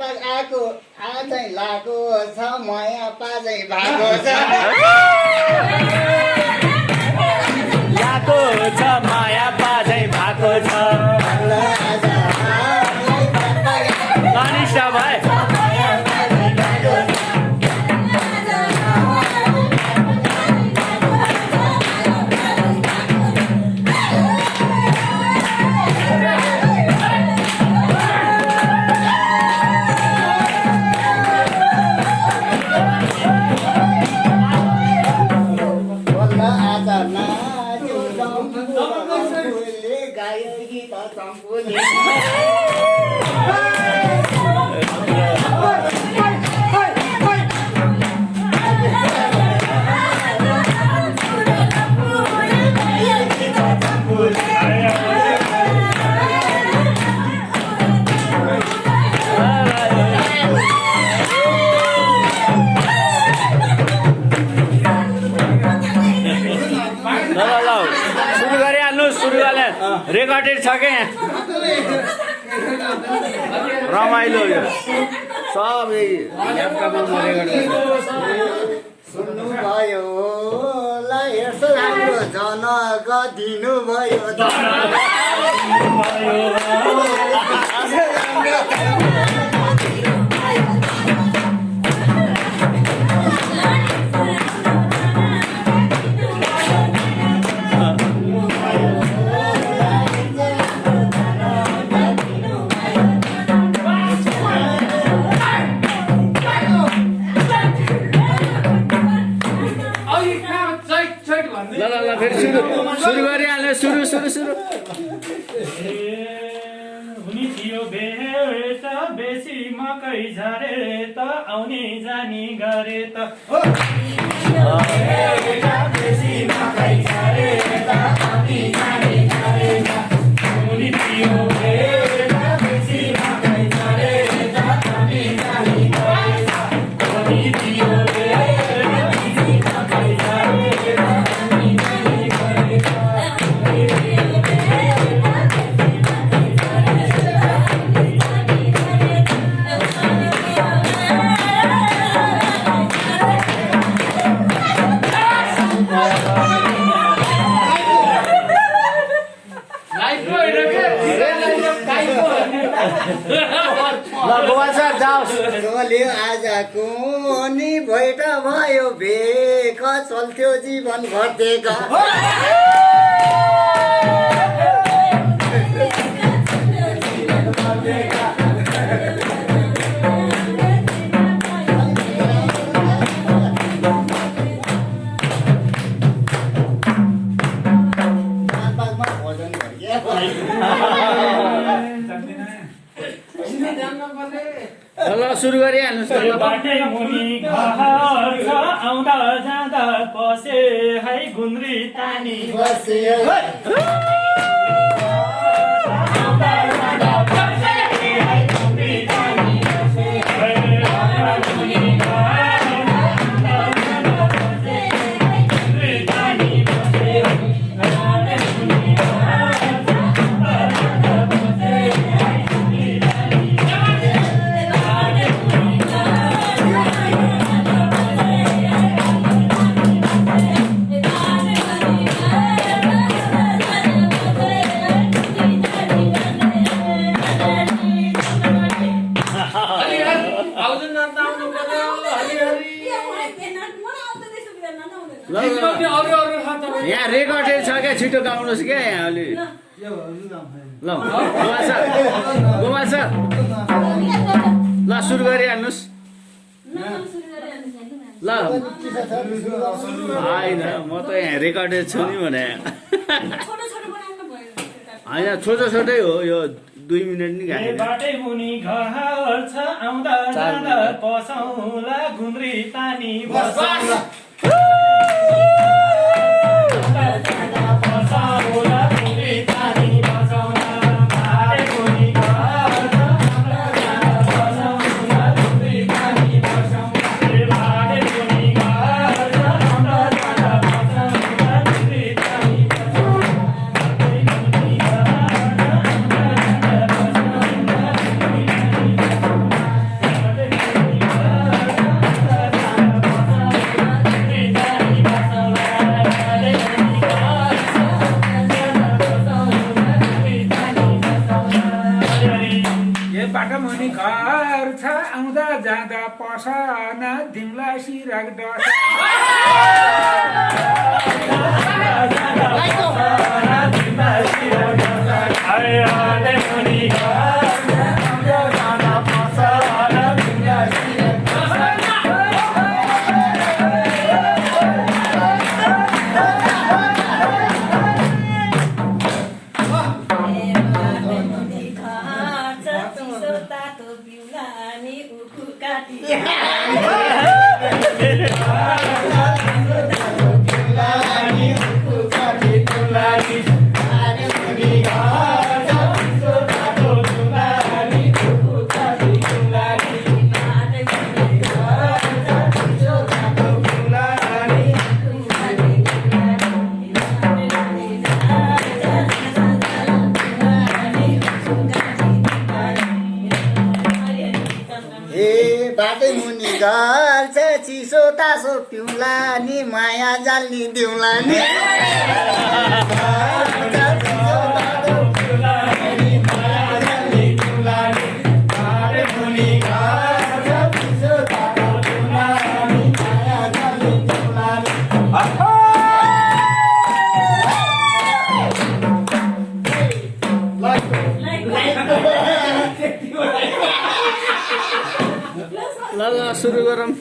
आको आजै लागो छ माया पाजै भागो छ लागो छ माया पाजै भएको छ अनिष्टा भाइ रेकर्डेड छ क्या रमाइलो यो सबै सुन्नुभयो ल हेर्छु राम्रो जनक दिनुभयो सुरु गरिहाल्नु सुरु हुनी थियो भेट बेसी मकै झरे त आउने जानी गरे त बेसी मकै झरे त आउने जानी गरे त हुनी थियो भेट बेसी मकै झरे त आउने जानी गरे त हुनी थियो भेट बेसी मकै झरे त आउने जानी गरे त आजको नि भैट भयो भेक चल्थ्यो जीवन घटेका ल सुरु गरिहाल्नुहोस् बाटै मुनि घर छ आउँदा जाँदा बसे है गुन्द्री तानी बसे यहाँ रेकर्डेड छ क्या छिटो गाउनुहोस् क्या यहाँ अलि ल गोमा सर ल सुरु गरिहाल्नुहोस् ल होइन म त यहाँ रेकर्डेड छु नि भने होइन छोटै हो यो 2 मिनट नि गाए बाटै मुनि घर छ आउँदा जाँदा पसौला गुन्द्री तानी बसौला घर छ आउँदा जाँदा पसना दिउँला सिराग डस बाटै मुनि घर छ चिसो तासो पिउला नि माया जाल्नी दिउला नि ल सुरु गरौँ।